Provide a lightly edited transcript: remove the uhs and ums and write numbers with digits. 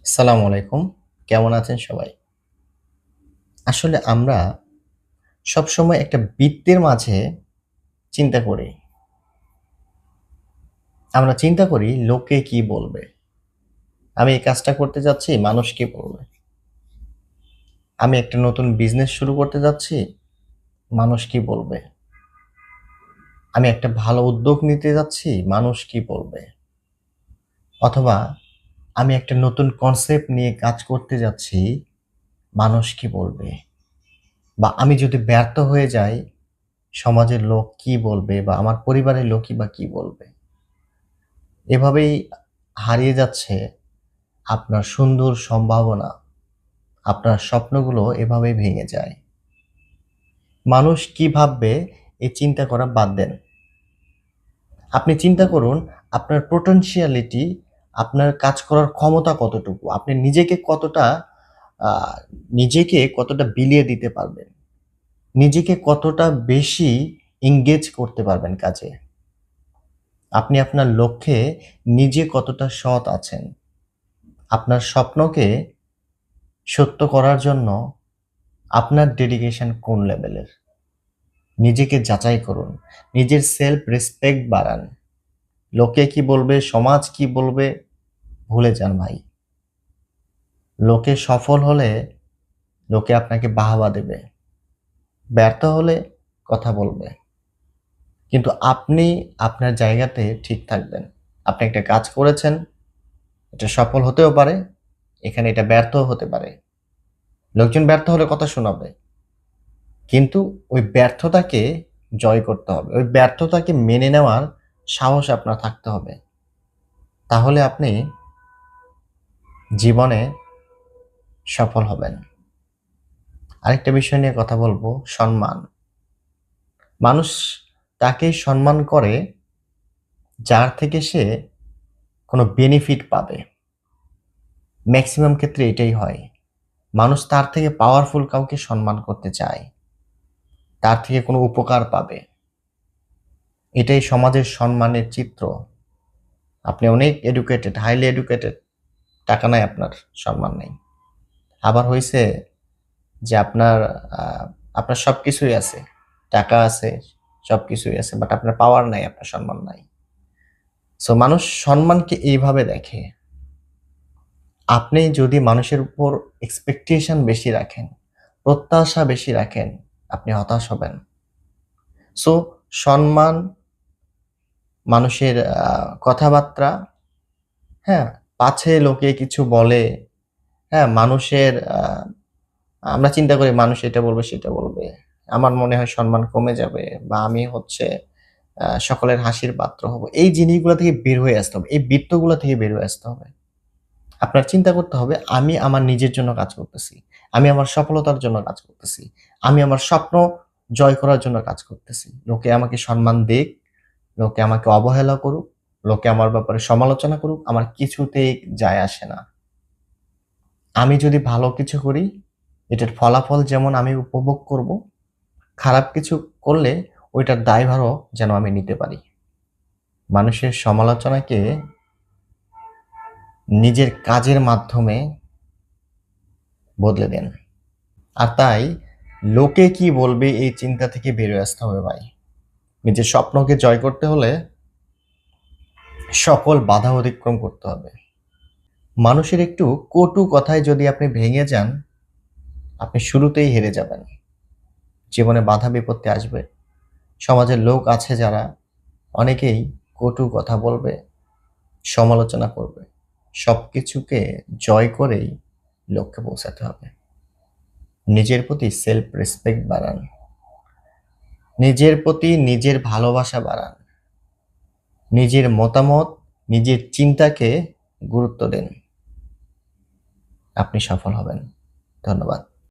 আসসালামু আলাইকুম। কেমন আছেন সবাই? আসলে আমরা সবসময় একটা বৃত্তের মাঝে চিন্তা করি। আমরা চিন্তা করি লোকে কি বলবে? আমি এই কাজটা করতে যাচ্ছি, মানুষ কি বলবে? আমি একটা নতুন বিজনেস শুরু করতে যাচ্ছি, মানুষ কি বলবে? আমি একটা ভালো উদ্যোগ নিতে যাচ্ছি, মানুষ কি বলবে? অথবা আমি একটা নতুন কনসেপ্ট নিয়ে কাজ করতে যাচ্ছি, মানুষ কি বলবে? বা আমি যদি ব্যর্থ হয়ে যাই, সমাজের লোক কি বলবে? বা আমার পরিবারের লোকই বা কি বলবে? এভাবেই হারিয়ে যাচ্ছে আপনার সুন্দর সম্ভাবনা। আপনার স্বপ্নগুলো এভাবেই ভেঙে যায়। মানুষ কি ভাববে এই চিন্তা করা বাদ দেন। আপনি চিন্তা করুন আপনার potentiality, আপনার কাজ করার ক্ষমতা কতটুকু? আপনি আ নিজেকে কতটা বিলিয়ে দিতে পারবেন? নিজেকে কতটা বেশি engage করতে পারবেন কাজে? আপনি আপনার লক্ষ্যে নিজে কতটা সৎ আছেন? আপনার স্বপ্নকে সত্য করার জন্য আপনার ডেডিকেশন কোন লেভেলের? নিজেকে যাচাই করুন। নিজের সেলফ রেসপেক্ট বাড়ান। লোকে কি বলবে, সমাজ কি বলবে ভুলে যান ভাই। লোকে সফল হলে লোকে আপনাকে বাহবা দেবে। ব্যর্থ হলে কথা বলবে। কিন্তু আপনি আপনার জায়গাতে ঠিক থাকবেন। আপনি একটা কাজ করেছেন, এটা সফল হতেও পারে, এখানে এটা ব্যর্থও হতে পারে। লোকজন ব্যর্থ হলে কথা শোনাবে। কিন্তু ওই ব্যর্থতাকে জয় করতে হবে। ওই ব্যর্থতাকে মেনে নেওয়ার সাহস আপনার থাকতে হবে। তাহলে আপনি জীবনে সফল হবেন। আরেকটা বিষয় নিয়ে কথা বলবো, সম্মান। মানুষ তাকেই সম্মান করে যার থেকে সে কোনো বেনিফিট পাবে। মেক্সিমাম ক্ষেত্রে এটাই হয়। মানুষ তার থেকে পাওয়ারফুল কাউকে সম্মান করতে চায়। তার থেকে কোনো উপকার পাবে। এটাই সমাজের সম্মানের চিত্র। আপনি অনেক এডুকেটেড, হাইলি এডুকেটেড, টাকা নাই আপনার, সম্মান নাই। আবার হইছে যে আ আপনার সবকিছুই আছে। টাকা আছে, সবকিছুই আছে। বাট আপনার পাওয়ার নাই, আপনার সম্মান নাই। সো মানুষ সম্মানকে এইভাবে দেখে। আপনি যদি মানুষের উপর এক্সপেকটেশন বেশি রাখেন, প্রত্যাশা বেশি রাখেন, আপনি হতাশ হবেন। সো সম্মান, মানুষের কথাবার্তা, হ্যাঁ? পাছে লোকে কিছু বলে, হ্যাঁ? আমরা চিন্তা করি মানুষ এটা বলবে, সেটা বলবে। আমার মনে হয় সম্মান কমে যাবে বা আমি সকলের হাসির পাত্র হব। এই জিনিসগুলা থেকে বের হয়ে আসতে হবে। এই বৃত্তগুলা থেকে বের হয়ে আসতে হবে। আপনার চিন্তা করতে হবে, আমি আমার নিজের জন্য কাজ করতেছি। আমি আমার সফলতার জন্য কাজ করতেছি। আমি আমার স্বপ্ন জয় করার জন্য কাজ করতেছি। লোকে আমাকে সম্মান দিক, লোকে আমাকে অবহেলা করুক, লোকে আমার ব্যাপারে সমালোচনা করুক, আমার কিছুতেই যায় আসে না। আমি যদি ভালো কিছু করি, এটার ফলাফল যেমন আমি উপভোগ করব, খারাপ কিছু করলে ওইটার দায়ভারও যেন আমি নিতে পারি। মানুষের সমালোচনাকে নিজের কাজের মাধ্যমে বদলে দেন। আর তাই লোকে কি বলবে এই চিন্তা থেকে বেরিয়ে আসতে হবে ভাই। নিজের স্বপ্নকে জয় করতে হলে সকল বাধা অতিক্রম করতে হবে। মানুষের একটু কটু কথায় যদি আপনি ভেঙে যান, আপনি শুরুতেই হেরে যাবেন। জীবনে বাধা বিপত্তি আসবে। সমাজের লোক আছে যারা, অনেকেই কটু কথা বলবে, সমালোচনা করবে। সবকিছুকে জয় করেই লক্ষ্যে পৌঁছাতে হবে। নিজের প্রতি সেলফ রেসপেক্ট বাড়ান। নিজের প্রতি নিজের ভালোবাসা বাড়ান। নিজের মতামত, নিজের চিন্তাকে গুরুত্ব দেন। আপনি সফল হবেন। ধন্যবাদ।